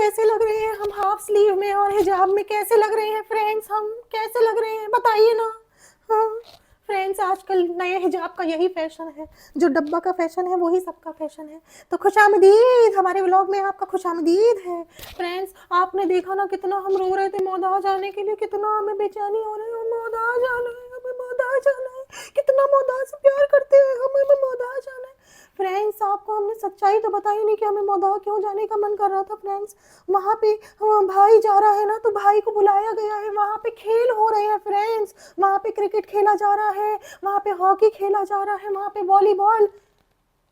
कैसे लग रहे हैं हम हाफ स्लीव में और हिजाब में, कैसे लग रहे हैं फ्रेंड्स, हम कैसे लग रहे हैं बताइए ना। हाँ फ्रेंड्स, आजकल नए हिजाब का यही फैशन है, जो डब्बा का फैशन है वही सबका फैशन है। तो खुशामदीद, हमारे व्लॉग में आपका खुशामदीद है। फ्रेंड्स, आपने देखा ना कितना हम रो रहे थे मौदा जाने के लिए, कितना हमें बेचैनी हो रही है, मौदा जाना है, हमें मौदा जाना है, कितना मौदा से प्यार करते हैं, हमें मौदा जाना है। फ्रेंड्स, आपको हमने सच्चाई तो बताई नहीं कि हमें मौदा क्यों जाने का मन कर रहा था। फ्रेंड्स, वहाँ पे भाई जा रहा है ना, तो भाई को बुलाया गया है, वहाँ पे खेल हो रहे हैं। फ्रेंड्स, वहाँ पे क्रिकेट खेला जा रहा है, वहाँ पे हॉकी खेला जा रहा है, वहाँ पे वॉलीबॉल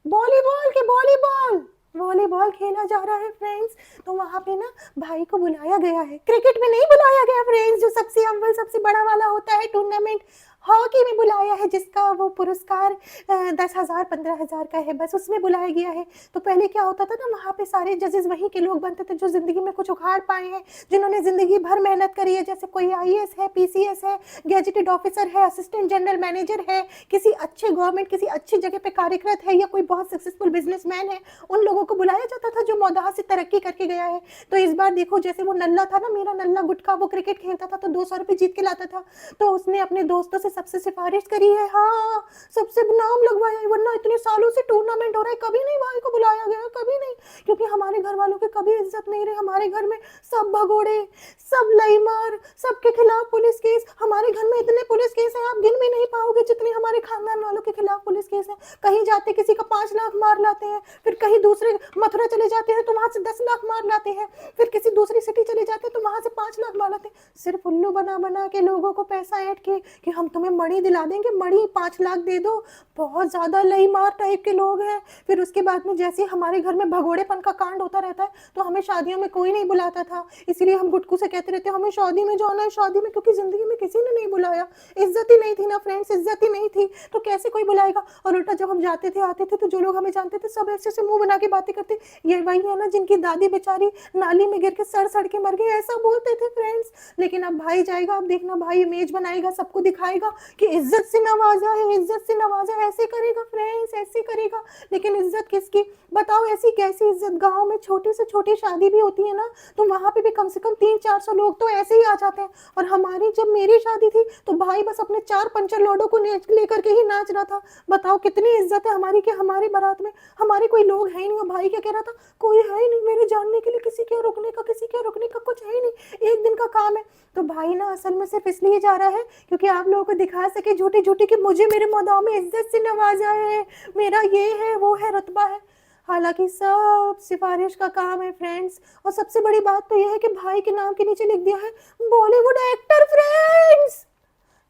वॉलीबॉल के वॉलीबॉल वॉलीबॉल खेला जा रहा है। फ्रेंड्स, तो वहाँ पे ना भाई को बुलाया गया है, क्रिकेट में नहीं बुलाया गया फ्रेंड्स, जो सबसे अव्वल सबसे बड़ा वाला होता है टूर्नामेंट, हॉकी में बुलाया है, जिसका वो पुरस्कार 10,000 15,000 का है, बस उसमें बुलाया गया है। तो पहले क्या होता था ना, वहाँ पे सारे जजेस वहीं के लोग बनते थे जो जिंदगी में कुछ उखाड़ पाए हैं, जिन्होंने जिंदगी भर मेहनत करी है, जैसे कोई आईएएस है, पीसीएस है, गैजेटेड ऑफिसर है, असिस्टेंट जनरल मैनेजर है, किसी अच्छे गवर्नमेंट किसी अच्छी जगह पे कार्यरत है, या कोई बहुत सक्सेसफुल बिजनेसमैन है, उन लोगों को बुलाया जाता था जो मौदाह से तरक्की करके गया है। तो इस बार देखो, जैसे वो नल्ला था ना, मेरा नल्ला गुटका, वो क्रिकेट खेलता था तो 200 रुपये जीत के लाता था, तो उसने अपने दोस्तों से सबसे सिफारिश करी है, हाँ सबसे नाम लगवाया है, वरना इतने सालों से टूर्नामेंट हो रहा है कभी नहीं भाई को बुलाया गया, कभी नहीं, क्योंकि हमारे घर वालों की कभी इज्जत नहीं रही। हमारे घर में सब भगोड़े, सब लईमार, सबके खिलाफ पुलिस केस, हमारे घर में इतने पुलिस केस हैं आप गिन भी नहीं पाओगे जितने हमारे खानदान वालों के खिलाफ पुलिस केस हैं। कहीं जाते किसी का 5 लाख मार लाते हैं, फिर कहीं दूसरे मथुरा चले जाते हैं तो वहां से 10 लाख मार लाते हैं, फिर किसी दूसरी सिटी चले जाते हैं तो वहां से 5 लाख मार लाते हैं, सिर्फ उल्लू बना बना के लोगों को पैसा ऐड के कि हम तुम्हें मणि दिला देंगे, मणि 5 लाख दे दो। बहुत ज्यादा लईमार टाइप के लोग हैं। फिर उसके बाद में जैसे हमारे घर में भगोड़ेपन का कांड होता रहता है, तो हमें शादियों में कोई नहीं बुलाता था, इसलिए हम गुटकू से कहते रहते हमें शादी में जाना है, शादी में, क्योंकि जिंदगी में किसी ने नहीं बुलाया, इज्जत ही नहीं थी ना फ्रेंड्स, इज्जत ही नहीं थी, तो कैसे कोई बुलाएगा। और उल्टा जब हम जाते थे आते थे तो जो लोग हमें जानते थे सब ऐसे से मुंह बना के बातें करते, ये वही है ना जिनकी दादी बेचारी नाली में गिर के सड़ के मर गई, ऐसा बोलते थे फ्रेंड्स। लेकिन अब भाई जाएगा, अब देखना भाई इमेज बनाएगा, सबको दिखाएगा कि इज्जत से नवाजा है, इज्जत से नवाजा, ऐसे करेगा फ्रेंड्स, ऐसे करेगा। लेकिन इज्जत किसकी बताओ, ऐसी कैसी इज्जत। गांव में छोटी से छोटी शादी भी होती है ना, तो वहां पे भी कम से कम 300-400 लोग तो ऐसे ही आ जाते हैं। और हमारी जब मेरी शादी थी तो भाई बस अपने 4 पंचर लौडों को लेकर के ही नाच रहा था। बताओ कितनी इज्जत है हमारी कि हमारी बारात में हमारे कोई लोग है ही नहीं। और भाई क्या कह रहा था, कोई है ही नहीं मेरे जानने के लिए, किसी के रुकने का, किसी के रुकने का कुछ है ही नहीं, एक दिन का काम है। तो भाई ना असल में सिर्फ इसलिए जा रहा है क्योंकि आप लोगों को दिखा सके झूठी झूठी कि मुझे मेरे मौदाओं में इज्जत से नवाजा है, मेरा ये है वो है रुतबा है। हालांकि सब सिफारिश का काम है फ्रेंड्स। और सबसे बड़ी बात तो यह है कि भाई के नाम के नीचे लिख दिया है बॉलीवुड एक्टर। फ्रेंड्स,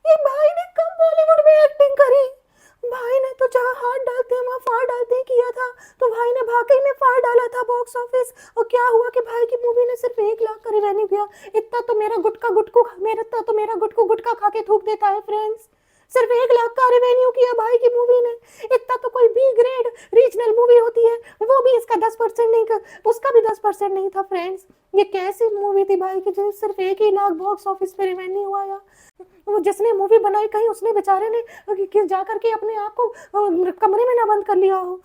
ये भाई ने कब बॉलीवुड में एक्टिंग करी, भाई ने तो जहाँ हाथ डालते हैं वहाँ फाड़ डालते हैं किया था। तो भाई ने वाकई में फाड़ डाला था बॉक्स ऑफिस। और क्या हुआ कि भाई की मूवी ने सिर्फ 1 लाख का रेवेन्यू किया। इतना तो मेरा गुटकू गुटखा खा के थूक देता है फ्रेंड्स। सिर्फ 1 लाख का रेवेन्यू किया भाई की मूवी ने। इतना तो कोई बी ग्रेड रीजनल मूवी होती है वो भी इसका 10% नहीं कर, उसका भी 10% नहीं था फ्रेंड्स। ये कैसी मूवी थी भाई की जो सिर्फ 1 ही लाख बॉक्स ऑफिस पे रेवेन्यू आया। वो जिसने मूवी बनाई कहीं उसने बेचारे ने जा करके अपने आप को कमरे में ना बंद कर लिया हो।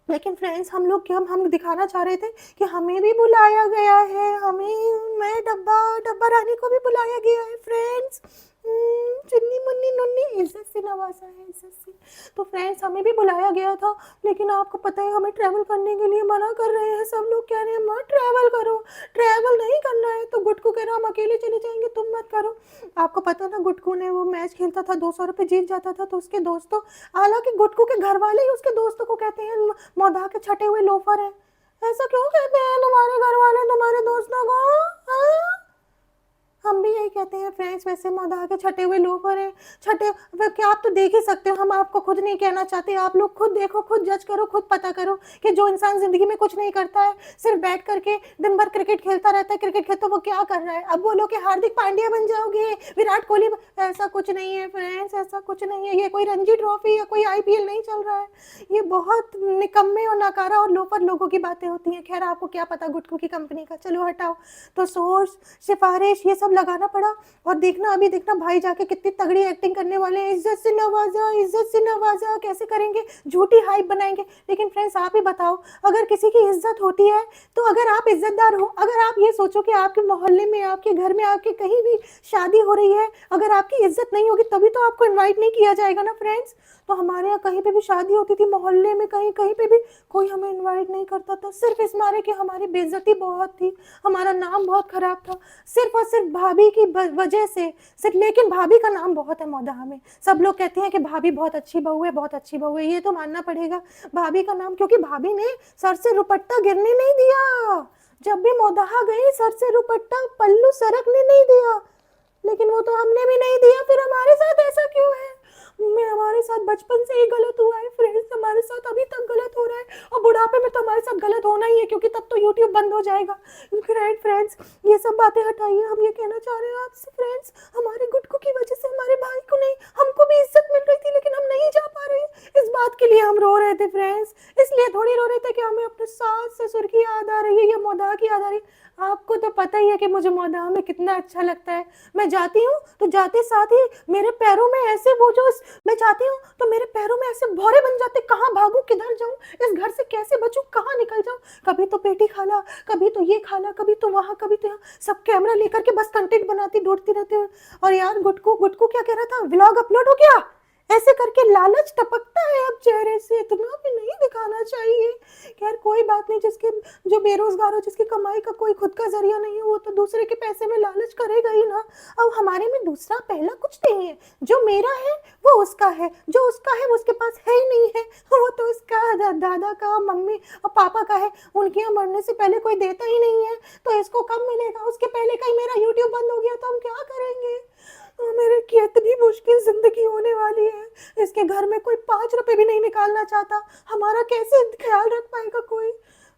लेकिन फ्रेंड्स, हम लोग क्या हम दिखाना चाह रहे थे कि हमें भी बुलाया गया है, हमें मैं डब्बा डब्बा रानी को भी बुलाया गया है फ्रेंड्स। चिन्नी मुन्नी नुन्नी इज्जत से नवाजा है, इज्जत से। तो फ्रेंड्स, हमें भी बुलाया गया था, लेकिन आपको पता है हमें ट्रैवल करने के लिए मना कर रहे हैं। सब लोग कह रहे हैं मत ट्रैवल करो, ट्रैवल नहीं करना है। तो गुटकू कह रहा हम अकेले चले जाएंगे, तुम मत करो। आपको पता ना, गुटकू ने वो मैच खेलता था, 200 रुपये जीत जाता था, तो उसके दोस्तों, हालांकि गुटकू के घर वाले ही उसके दोस्तों को कहते हैं मौदा के छटे हुए लोफर है। ऐसा क्यों कहते हैं तुम्हारे घर वाले तुम्हारे दोस्तों को? हम भी यही कहते हैं फ्रेंड्स। वैसे मौदा के छटे हुए लोफर हैं, छटे क्या आप तो देख ही सकते हो, हम आपको खुद नहीं कहना चाहते, आप लोग खुद देखो, खुद जज करो, खुद पता करो कि जो इंसान जिंदगी में कुछ नहीं करता है, सिर्फ बैठ करके दिन भर क्रिकेट खेलता रहता है, क्रिकेट खेलता वो क्या कर रहा है। अब बोलो कि हार्दिक पांड्या बन जाओगे, विराट कोहली, ऐसा कुछ नहीं है फ्रेंड्स, ऐसा कुछ नहीं है। ये कोई रणजी ट्रॉफी या कोई IPL नहीं चल रहा है। ये बहुत निकम्मे और नकारा और लोफर लोगों की बातें होती हैं। खैर, आपको क्या पता गुटकू की कंपनी का, चलो हटाओ। तो सोर्स, सिफारिश, ये सब लगाना पड़ा। और देखना, अभी देखना भाई जाके कितनी तगड़ी एक्टिंग करने वाले हैं, इज्जत से नवाजा, इज्जत से नवाजा कैसे करेंगे, झूठी हाइप बनाएंगे। लेकिन फ्रेंड्स आप ही बताओ, अगर किसी की इज्जत होती है तो अगर आप इज्जतदार हो, अगर आप ये सोचो कि आपके मोहल्ले में, आपके घर में, आपके कहीं भी शादी हो रही है, अगर आपकी इज्जत नहीं होगी तभी तो आपको इन्वाइट नहीं किया जाएगा ना फ्रेंड्स। तो हमारे यहाँ कहीं पे भी शादी होती थी, मोहल्ले में कहीं कहीं पे भी कोई हमें इनवाइट नहीं करता था, सिर्फ इस मारे कि हमारी बेइज्जती बहुत थी, हमारा नाम बहुत खराब था, सिर्फ और सिर्फ भाभी की वजह से सिर्फ। लेकिन भाभी का नाम बहुत है मौदाह में, सब लोग कहते हैं कि भाभी बहुत अच्छी बहू है, बहुत अच्छी बहू है, ये तो मानना पड़ेगा भाभी का नाम, क्योंकि भाभी ने सर से रुपट्टा गिरने नहीं दिया। जब भी मौदाह गई सर से रुपट्टा पल्लू सरकने नहीं दिया, लेकिन वो तो हमने भी नहीं दिया। फिर हमारे साथ ऐसा क्यों है? हमारे साथ बचपन से ही गलत हुआ है फ्रेंड्स, हमारे साथ अभी तक गलत हो रहा है, और बुढ़ापे में तो हमारे साथ गलत होना ही है, क्योंकि तब तो यूट्यूब बंद हो जाएगा। राइट फ्रेंड्स, ये सब बातें हटाइए। हम ये कहना चाह रहे हैं आपसे फ्रेंड्स, हमारे गुटकू की वजह से हमारे भाई को नहीं, हमको भी इज्जत मिल रही थी, लेकिन हम नहीं जा पा रहे। इस बात के लिए हम रो रहे थे फ्रेंड्स, इसलिए थोड़ी रो रहे थे कि हमें अपने सास ससुर की याद आ रही है या मौदाह की याद आ रही है। आपको तो पता ही है कि मुझे मौदाह में कितना अच्छा लगता है। मैं जाती हूँ तो जाते साथ ही मेरे पैरों में ऐसे वो जो, मैं जाती हूँ तो मेरे पैरों में ऐसे भौरे बन जाते, कहाँ भागूं, किधर जाऊं, इस घर से कैसे बचूं, कहाँ निकल जाऊं। कभी तो पेटी खाला, कभी तो ये खाला, कभी तो वहां, कभी तो यहाँ, सब कैमरा लेकर के बस कंटेंट बनाती दौड़ती रहती हूँ। और यार गुटकू क्या कह रहा था, व्लॉग अपलोड हो गया, ऐसे करके लालच टपकता है अब चेहरे से, इतना भी नहीं दिखाना चाहिए। खैर कोई बात नहीं, जिसके जो बेरोजगार हो, जिसकी कमाई का कोई खुद का जरिया नहीं है, वो तो दूसरे के पैसे में लालच करेगा ही ना। अब हमारे में दूसरा पहला कुछ नहीं है, जो मेरा है वो उसका है, जो उसका है वो उसके पास है ही नहीं है, वो तो उसका दादा का, मम्मी और पापा का है, उनके यहाँ मरने से पहले कोई देता ही नहीं है, तो इसको कब मिलेगा? उसके पहले का ही मेरा यूट्यूब बंद हो गया तो हम क्या करेंगे? मेरे की इतनी मुश्किल जिंदगी होने वाली है, इसके घर में कोई 5 रुपए भी नहीं निकालना चाहता, हमारा कैसे ख्याल रख पाएगा कोई?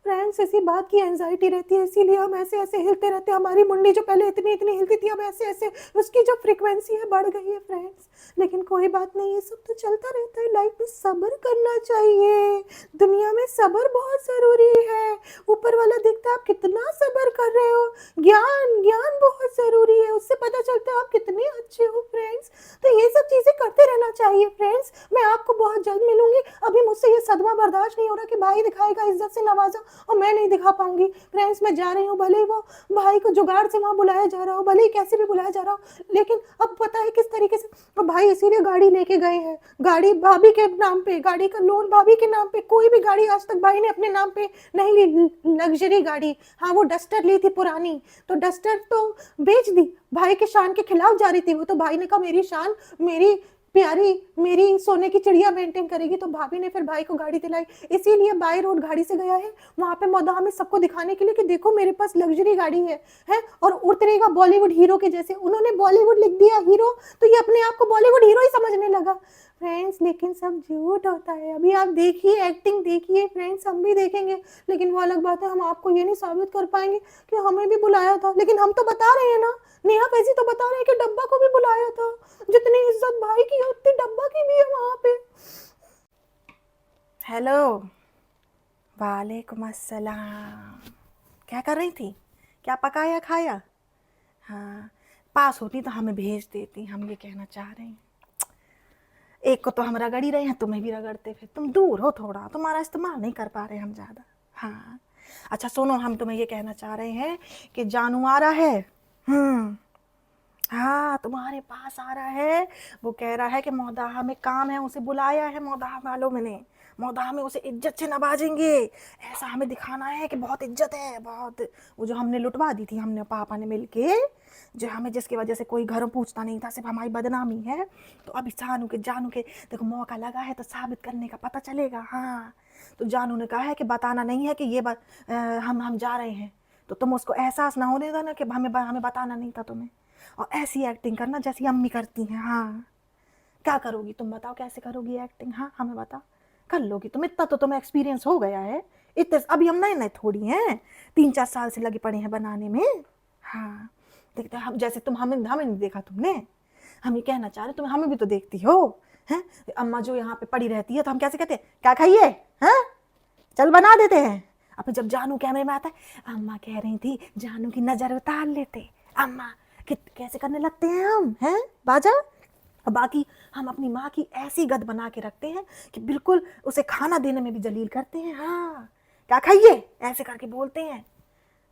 फ्रेंड्स इसी बात की एंजाइटी रहती है, इसीलिए हम ऐसे ऐसे हिलते रहते हैं। हमारी मुंडी जो पहले इतनी इतनी हिलती थी, अब ऐसे ऐसे उसकी जो फ्रीक्वेंसी है बढ़ गई है फ्रेंड्स। लेकिन कोई बात नहीं, ये सब तो चलता रहता है, लाइफ में सब्र करना चाहिए, दुनिया में सब्र बहुत जरूरी है। ऊपर वाला देखता है आप कितना सब्र कर रहे हो, ज्ञान बहुत जरूरी है, उससे पता चलता है आप कितने अच्छे हो फ्रेंड्स। तो ये सब चीजें करते रहना चाहिए फ्रेंड्स। मैं आपको बहुत जल्द मिलूंगी, अभी मुझसे ये सदमा बर्दाश्त नहीं हो रहा कि भाई दिखाएगा इज्जत से नवाजा और मैं नहीं दिखा पाऊंगी फ्रेंड्स। मैं जा रही हूँ, भले ही वो भाई को जुगाड़ से वहां बुलाया जा रहा हो, भले ही कैसे भी बुलाया जा रहा हो, लेकिन अब पता है किस तरीके से। तो भाई इसीलिए गाड़ी लेके गए हैं, गाड़ी भाभी के नाम पे, गाड़ी का लोन भाभी के नाम पे, कोई भी गाड़ी आज तक भाई ने अपने नाम पे नहीं ली, लग्जरी गाड़ी। हाँ वो डस्टर ली थी पुरानी, तो डस्टर तो बेच दी, भाई के शान के खिलाफ जा रही थी वो, तो भाई ने कहा मेरी शान, मेरी प्यारी, मेरी सोने की चिड़िया मेंटेन करेगी, तो भाभी ने फिर भाई को गाड़ी दिलाई। इसीलिए बाई रोड गाड़ी से गया है वहां पे मौदाह में, सबको दिखाने के लिए कि देखो मेरे पास लग्जरी गाड़ी है और उतरेगा बॉलीवुड हीरो के जैसे। उन्होंने बॉलीवुड लिख दिया हीरो, तो ये अपने आप को बॉलीवुड हीरो ही समझने लगा फ्रेंड्स। लेकिन सब झूठ होता है, अभी आप देखिए, एक्टिंग देखिए फ्रेंड्स, हम भी देखेंगे, लेकिन वो अलग बात है, हम आपको ये नहीं साबित कर पाएंगे कि हमें भी बुलाया था। लेकिन हम तो बता रहे हैं ना, नेहा फैजी तो बता रहे हैं कि डब्बा को भी बुलाया था, जितनी इज्जत भाई की है उतनी डब्बा की भी है वहां पे। हेलो, वालेकुम अस्सलाम, क्या कर रही थी, क्या पकाया खाया? हाँ पास होती तो हमें भेज देती, हम ये कहना चाह रहे हैं। एक को तो हम रगड़ ही रहे हैं, तुम्हें भी रगड़ते, फिर तुम दूर हो थोड़ा, तुम्हारा इस्तेमाल नहीं कर पा रहे हम ज़्यादा। हाँ अच्छा सुनो, हम तुम्हें ये कहना चाह रहे हैं कि जानू आ रहा है, हाँ तुम्हारे पास आ रहा है, वो कह रहा है कि मौदाह में काम है, उसे बुलाया है मौदाह वालों ने, मौदाह में उसे इज्जत से नवाजेंगे, ऐसा हमें दिखाना है कि बहुत इज्जत है, बहुत। वो जो हमने लुटवा दी थी, हमने पापा ने मिलके, जो हमें जिसकी वजह से कोई घरों पूछता नहीं था, सिर्फ हमारी बदनामी है, तो अभी जानू के देखो मौका लगा है तो साबित करने का पता चलेगा। हाँ तो जानू ने कहा है कि बताना नहीं है कि ये हम जा रहे हैं, तो तुम उसको एहसास ना होने देना कि हमें बताना नहीं था तुम्हें, और ऐसी एक्टिंग करना जैसी अम्मी करती हैं। हाँ क्या करोगी तुम, बताओ कैसे करोगी एक्टिंग? हाँ हमें बताओ, कर लोगी तुम, इतना तो तुम्हें एक्सपीरियंस हो गया है, इतने अभी हम नए नए थोड़ी हैं, 3-4 साल से लगे पड़े हैं बनाने में। हाँ देखते हम जैसे तुम, हमें नहीं देखा तुमने, हम ये कहना चाह रहे तुम हमें भी तो देखती हो हैं। अम्मा जो यहाँ पे पड़ी रहती है तो हम कैसे कहते हैं क्या खाइए, हैं चल बना देते हैं। अब जब जानू कैमरे में आता है, अम्मा कह रही थी जानू की नजर उतार लेते, अम्मा कैसे करने लगते हैं हम, हैं बाजा। और बाकी हम अपनी माँ की ऐसी गद बना के रखते हैं कि बिल्कुल उसे खाना देने में भी जलील करते हैं। हाँ, क्या खाइए ऐसे करके बोलते हैं,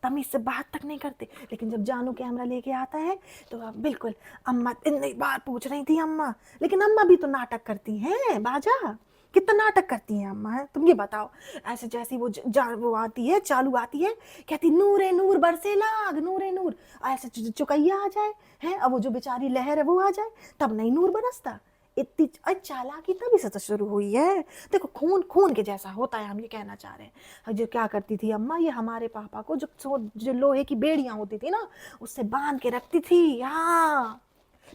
तमीज से बात तक नहीं करते। लेकिन जब जानू कैमरा लेके आता है तो अब बिल्कुल, अम्मा इतनी बार पूछ रही थी अम्मा, लेकिन अम्मा भी तो नाटक करती हैं बाजा, कितना नाटक करती हैं अम्मा, है तुम ये बताओ। ऐसे जैसी वो आती है, चालू आती है, कहती नूरे नूर बरसे लाग, नूरे नूर। ऐसे चुकैया आ जाए है, अब वो जो बेचारी लहर है वो आ जाए, तब नहीं नूर बरसता। इतनी चालाकी तभी से तो शुरू हुई है। देखो खून खून के जैसा होता है, हम ये कहना चाह रहे हैं। जो क्या करती थी अम्मा, ये हमारे पापा को जो लोहे की बेड़ियां होती थी ना, उससे बांध के रखती थी। हाँ,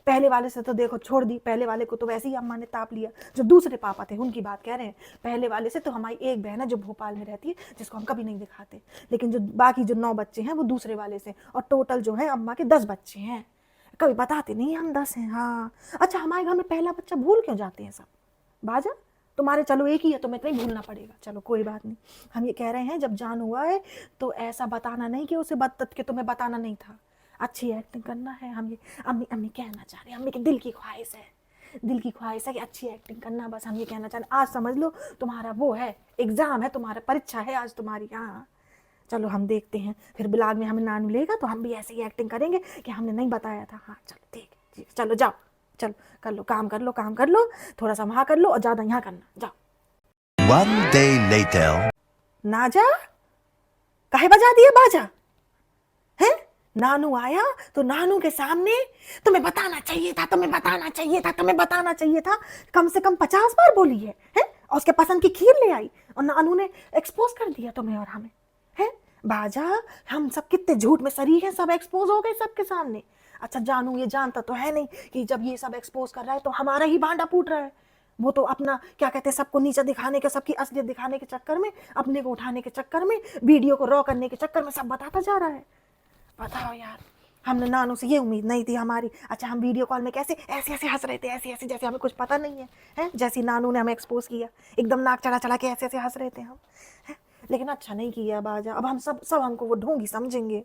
पहले वाले से तो देखो छोड़ दी, पहले वाले को तो वैसे ही अम्मा ने ताप लिया। जो दूसरे पापा थे उनकी बात कह रहे हैं। पहले वाले से तो हमारी एक बहन है जो भोपाल में रहती है, जिसको हम कभी नहीं दिखाते, लेकिन जो बाकी जो 9 बच्चे हैं वो दूसरे वाले से, और टोटल जो है अम्मा के 10 बच्चे हैं। कभी बताते नहीं हम 10 हैं। हाँ, अच्छा हमारे घर में पहला बच्चा भूल क्यों जाते हैं सब बाजा। तुम्हारे चलो एक ही है, तुम्हें नहीं भूलना पड़ेगा, चलो कोई बात नहीं। हम ये कह रहे हैं जब जान हुआ है तो ऐसा बताना नहीं कि उसे बता के तुम्हें बताना नहीं था, अच्छी एक्टिंग करना है। हम ये अम्मी अम्मी कहना चाह रहे हैं, अम्मी की दिल की ख्वाहिश है, दिल की ख्वाहिश है कि अच्छी एक्टिंग करना, बस हम ये कहना चाह रहे हैं। आज समझ लो तुम्हारा वो है, एग्जाम है तुम्हारा, परीक्षा है आज तुम्हारी। हाँ चलो हम देखते हैं, फिर ब्लॉग में हमें नानू लेगा तो हम भी ऐसे ही एक्टिंग करेंगे कि हमने नहीं बताया था। हाँ चलो ठीक है, चलो जाओ, चलो कर लो काम, कर लो काम, कर लो थोड़ा सा वहाँ कर लो और ज़्यादा यहाँ करना, जाओ। One day later. ना जा, काहे बजा दिया बाजा है। नानू आया तो नानू के सामने तुम्हें बताना चाहिए था, तुम्हें बताना चाहिए था, तुम्हें बताना चाहिए था, कम से कम 50 बार बोली है, और उसके पसंद की खीर ले आई और नानू ने एक्सपोज कर दिया तुम्हें और हमें, है बाजा। हम सब कितने झूठ में सरी हैं, सब एक्सपोज हो गए सबके सामने। अच्छा जानू ये जानता तो है नहीं कि जब ये सब एक्सपोज कर रहा है तो हमारा ही भांडा फूट रहा है। वो तो अपना क्या कहते हैं, सबको नीचा दिखाने के, सबकी असलियत दिखाने के चक्कर में, अपने को उठाने के चक्कर में, वीडियो को रॉ करने के चक्कर में सब बताता जा रहा है। बताओ यार, हमने नानू से ये उम्मीद नहीं थी हमारी। अच्छा हम वीडियो कॉल में कैसे ऐसे ऐसे हंस रहे थे, ऐसे ऐसे जैसे हमें कुछ पता नहीं है, हैं जैसी नानू ने हमें एक्सपोज किया, एकदम नाक चढ़ा चढ़ा के ऐसे ऐसे हंस रहे थे हम, है? लेकिन अच्छा नहीं किया बाजा। अब हम सब हमको वो ढोंगी समझेंगे।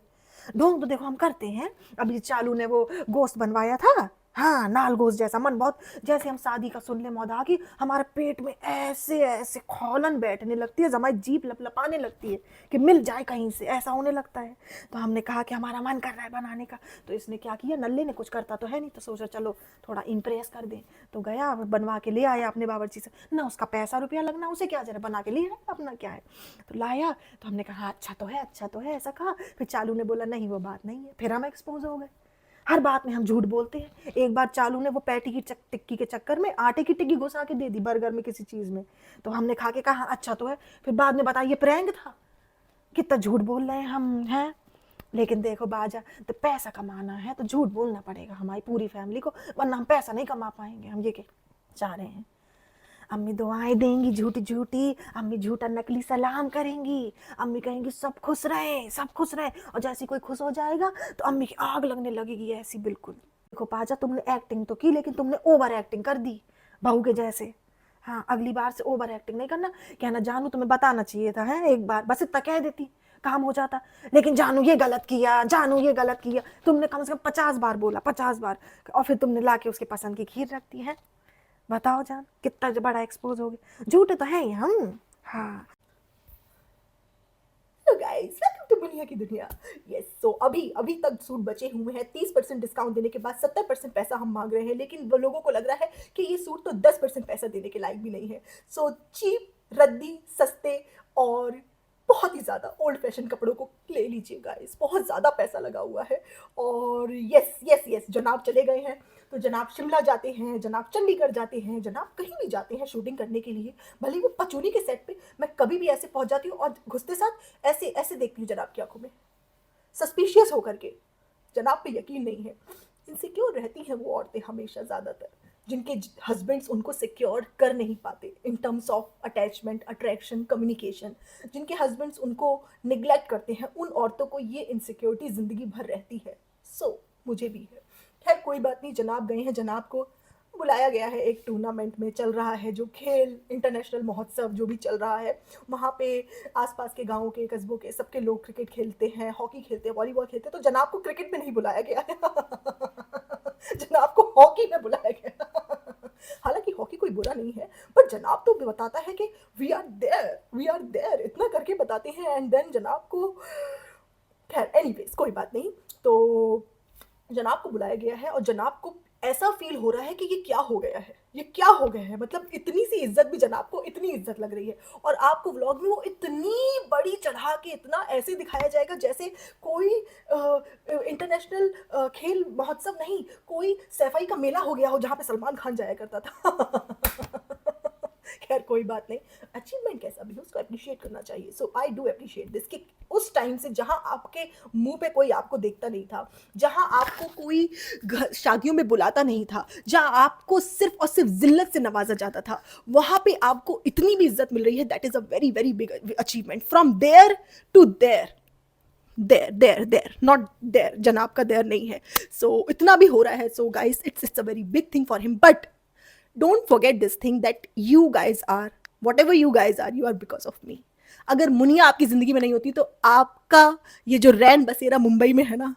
ढोंग तो देखो हम करते हैं। अभी चालू ने वो गोश्त बनवाया था, हाँ नाल गोश्त जैसा, मन बहुत, जैसे हम शादी का सुन ले मौदा की, हमारे पेट में ऐसे ऐसे खौलन बैठने लगती है, हमारी जीभ लपलपाने लगती है कि मिल जाए कहीं से, ऐसा होने लगता है। तो हमने कहा कि हमारा मन कर रहा है बनाने का। तो इसने क्या किया, नल्ले ने कुछ करता तो है नहीं, तो सोचा चलो थोड़ा इम्प्रेस कर दें। तो गया बनवा के ले आया अपने बावर्ची से, ना उसका पैसा रुपया लगना, उसे क्या जरा बना के ले आया, अपना क्या है। तो लाया तो हमने कहा अच्छा तो है, अच्छा तो है, ऐसा कहा। फिर चालू ने बोला नहीं वो बात नहीं है, फिर हम एक्सपोज हो गए। हर बात में हम झूठ बोलते हैं। एक बार चालू ने वो पैटी की टिक्की के चक्कर में आटे की टिक्की घुसा के दे दी बर्गर में किसी चीज़ में, तो हमने खा के कहा अच्छा तो है, फिर बाद में बताइए प्रैंक था। कितना झूठ बोल रहे हैं हम, हैं। लेकिन देखो बाजा, तो पैसा कमाना है तो झूठ बोलना पड़ेगा हमारी पूरी फैमिली को, वरना हम पैसा नहीं कमा पाएंगे। हम ये क्या चाह रहे हैं, अम्मी दुआएं देंगी झूठी झूठी, अम्मी झूठा नकली सलाम करेंगी, अम्मी कहेंगी सब खुश रहें, सब खुश रहें, और जैसे कोई खुश हो जाएगा तो अम्मी की आग लगने लगेगी ऐसी। बिल्कुल देखो पाजा, तुमने एक्टिंग तो की लेकिन तुमने ओवर एक्टिंग कर दी बहू के जैसे। हाँ अगली बार से ओवर एक्टिंग नहीं करना, कहना जानू तुम्हें बताना चाहिए था, है एक बार बस इतना कह देती काम हो जाता। लेकिन जानू ये गलत किया, जानू ये गलत किया, तुमने कम से कम 50 बार बोला, 50 बार, और फिर तुमने ला के उसके पसंद की खीर रख दी है। बताओ जान कितना बड़ा एक्सपोज हो गया, झूठे तो है ही हम। हाँ हेलो गाइस, वेलकम टू बुनिया की दुनिया। यस सो अभी तक सूट बचे हुए हैं। 30% डिस्काउंट देने के बाद 70% पैसा हम मांग रहे हैं, लेकिन वो लोगों को लग रहा है कि ये सूट तो 10% पैसा देने के लायक भी नहीं है। सो चीप, रद्दी, सस्ते और बहुत ही ज़्यादा ओल्ड फैशन कपड़ों को ले लीजिए गाइस, बहुत ज़्यादा पैसा लगा हुआ है। और यस यस यस, जनाब चले गए हैं तो जनाब शिमला जाते हैं, जनाब चंडीगढ़ जाते हैं, जनाब कहीं भी जाते हैं शूटिंग करने के लिए, भले वो पचूनी के सेट पे। मैं कभी भी ऐसे पहुंच जाती हूँ और घुसते साथ ऐसे ऐसे देखती हूँ जनाब की आंखों में, सस्पिशियस होकर के। जनाब पे यकीन नहीं है। इनसिक्योर रहती हैं वो औरतें हमेशा, ज़्यादातर जिनके हस्बैंड्स उनको सिक्योर कर नहीं पाते in terms of attachment, attraction, communication, जिनके हस्बैंड्स उनको निग्लेक्ट करते हैं, उन औरतों को ये इनसिक्योरिटी ज़िंदगी भर रहती है। सो मुझे भी है। खैर कोई बात नहीं, जनाब गए हैं, जनाब को बुलाया गया है एक टूर्नामेंट में, चल रहा है जो खेल इंटरनेशनल महोत्सव जो भी चल रहा है, वहाँ पे आसपास के गाँवों के, कस्बों के सबके लोग क्रिकेट खेलते हैं, हॉकी खेलते हैं, वॉलीबॉल खेलते हैं, तो जनाब को क्रिकेट में नहीं बुलाया गया है जनाब को हॉकी में बुलाया गया हालांकि हॉकी कोई बुरा नहीं है, पर जनाब तो बताता है कि वी आर देयर इतना करके बताते हैं, एंड देन जनाब को, खैर एनीवेज कोई बात नहीं। तो जनाब को बुलाया गया है और जनाब को ऐसा फील हो रहा है कि ये क्या हो गया है, ये क्या हो गया है, मतलब इतनी सी इज्जत भी जनाब को इतनी इज्जत लग रही है, और आपको व्लॉग में वो इतनी बड़ी चढ़ा के इतना ऐसे दिखाया जाएगा जैसे कोई इंटरनेशनल खेल महोत्सव नहीं, कोई सैफई का मेला हो गया हो जहाँ पे सलमान खान जाया करता था खैर कोई बात नहीं, अचीवमेंट कैसा भी हो उसको अप्रिशिएट करना चाहिए। सो आई डू अप्रिशिएट दिस कि उस टाइम से जहाँ आपके मुंह पे कोई आपको देखता नहीं था, जहाँ आपको कोई शादियों में बुलाता नहीं था, जहाँ आपको सिर्फ और सिर्फ जिल्लत से नवाजा जाता था, वहाँ पे आपको इतनी भी इज्जत मिल रही है, that is a very very big achievement. From there to there, there not there, जनाब का देयर नहीं है। सो इतना भी हो रहा है। So guys, it's a very big thing for him, but don't forget this thing that you guys are, whatever you guys are, you are because of me. अगर मुनिया आपकी जिंदगी में नहीं होती तो आपका ये जो रैन बसेरा मुंबई में है ना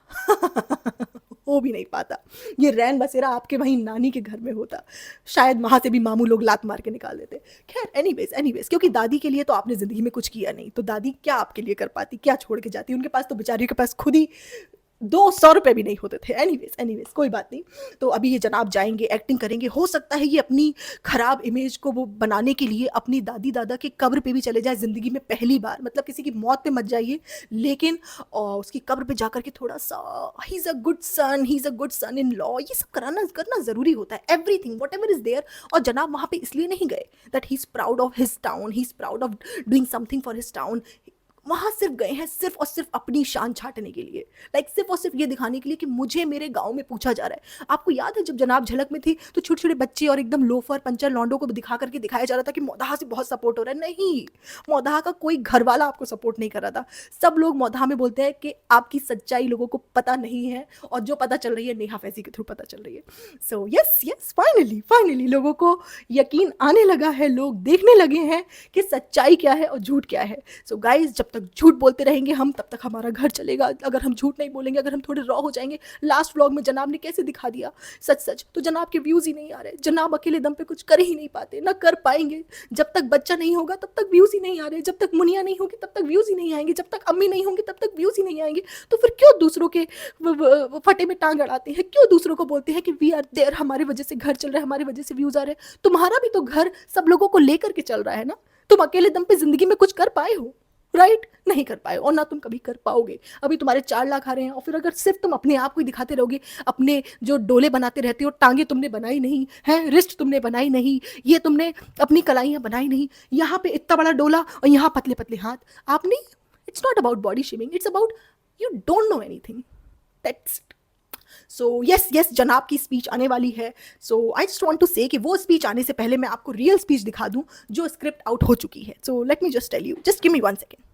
हो भी नहीं पाता। ये रैन बसेरा आपके वहीं नानी के घर में होता, शायद वहाँ से भी मामू लोग लात मार के निकाल देते। खैर एनीवेज, क्योंकि दादी के लिए तो आपने ज़िंदगी में कुछ किया नहीं, तो दादी क्या आपके लिए कर पाती, क्या छोड़ के जाती, उनके पास तो बेचारियों के पास खुद ही 200 रुपये भी नहीं होते थे। एनीवेज कोई बात नहीं। तो अभी ये जनाब जाएंगे, एक्टिंग करेंगे, हो सकता है ये अपनी ख़राब इमेज को वो बनाने के लिए अपनी दादी दादा के कब्र पे भी चले जाए ज़िंदगी में पहली बार, मतलब किसी की मौत पे मत जाइए, लेकिन उसकी कब्र पे जाकर के थोड़ा सा he is a good son in law, ये सब करना ज़रूरी होता है, everything whatever is there. और जनाब वहाँ पे इसलिए नहीं गए that he is proud of his town, he is proud of doing something for his town. वहाँ सिर्फ गए हैं सिर्फ और सिर्फ अपनी शान छाटने के लिए, सिर्फ और सिर्फ ये दिखाने के लिए कि मुझे मेरे गांव में पूछा जा रहा है। आपको याद है जब जनाब झलक में थी तो छोटे छोटे बच्चे और एकदम लोफर पंचर लौंडों को दिखा करके दिखाया जा रहा था कि मौदाहा से बहुत सपोर्ट हो रहा है। नहीं, मौदाहा का कोई घर वाला आपको सपोर्ट नहीं कर रहा था। सब लोग मौदाहा में बोलते हैं कि आपकी सच्चाई लोगों को पता नहीं है, और जो पता चल रही है नेहा फैज़ी के थ्रू पता चल रही है। सो यस फाइनली लोगों को यकीन आने लगा है, लोग देखने लगे हैं कि सच्चाई क्या है और झूठ क्या है। सो गाइज, जब तक झूठ बोलते रहेंगे हम तब तक हमारा घर चलेगा। अगर हम झूठ नहीं बोलेंगे, अगर हम थोड़े रॉ हो जाएंगे, लास्ट व्लॉग में जनाब ने कैसे दिखा दिया सच तो जनाब के व्यूज़ ही नहीं आ रहे, जनाब अकेले दम पे कुछ कर ही नहीं पाते, ना कर पाएंगे। जब तक बच्चा नहीं होगा तब तक व्यूज़ ही नहीं आ रहे, जब तक मुनिया नहीं होगी तब तक व्यूज़ ही नहीं आएंगे, जब तक अम्मी नहीं होंगी तब तक व्यूज़ ही नहीं आएंगे। तो फिर क्यों दूसरों के फटे में टांग अड़ाते हैं, क्यों दूसरों को बोलते हैं कि वी आर देयर, हमारे वजह से घर चल रहा है, हमारी वजह से व्यूज़ आ रहे हैं। तुम्हारा भी तो घर सब लोगों को लेकर के चल रहा है ना, तुम अकेले दम पे जिंदगी में कुछ कर पाए हो? राइट, नहीं कर पाए, और ना तुम कभी कर पाओगे। अभी तुम्हारे 4 लाख आ रहे हैं, और फिर अगर सिर्फ तुम अपने आप को ही दिखाते रहोगे, अपने जो डोले बनाते रहते हो, टांगे तुमने बनाई नहीं हैं, रिस्ट तुमने बनाई नहीं, ये तुमने अपनी कलाइयाँ बनाई नहीं, यहाँ पे इतना बड़ा डोला और यहाँ पतले पतले हाथ, आपने, it's not about body shaming, it's about you don't know anything, that's it. So yes जनाब की स्पीच आने वाली है। सो आई जस्ट वांट टू से कि वो स्पीच आने से पहले मैं आपको रियल स्पीच दिखा दूं जो स्क्रिप्ट आउट हो चुकी है। So let me just tell you, just give me 1 second.